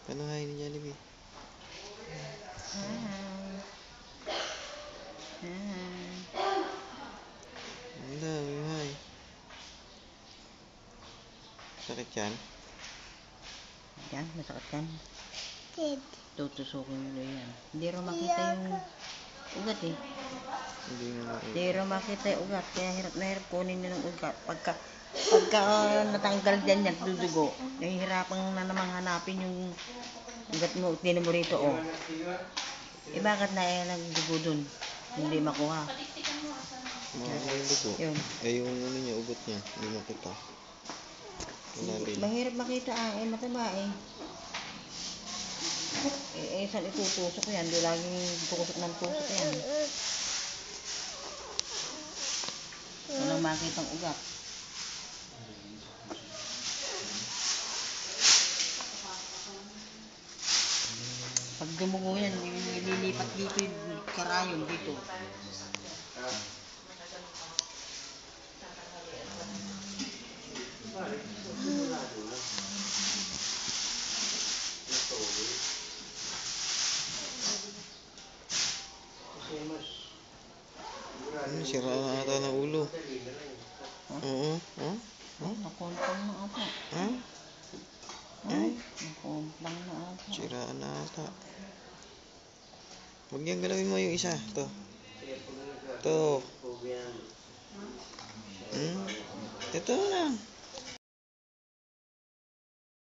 Ano hi ni Jollibee? Ang dami hi. Sakit yan? Yan, masakit yan. Tutusukin mo yan. Hindi rin makita yung ugat eh. Hindi rin makita yung ugat. Kaya hirap na hirap kunin nyo ng ugat. Pagka natanggal dyan yan, dudugo. Nahihirapan na namang hanapin yung ugat mo. Tinan mo rito oh. Eh bakit na nagdugo dun? Hindi makuha. Yun. Ay yung ano niya, ugat niya. Hindi makita. Mahirap makita eh mataba eh. Saan itutusok yan? Di laging tukusok ng tusok yan. Walang makitang ugat. Pag dumugo yan, lilipat dito yung karayon dito. Sira na ata ng ulo. Oo. Nakontang na ata. Nakontang na ata. Sira na ata. Huwag niyang galawin mo yung isa. Ito. Ito. Ito lang.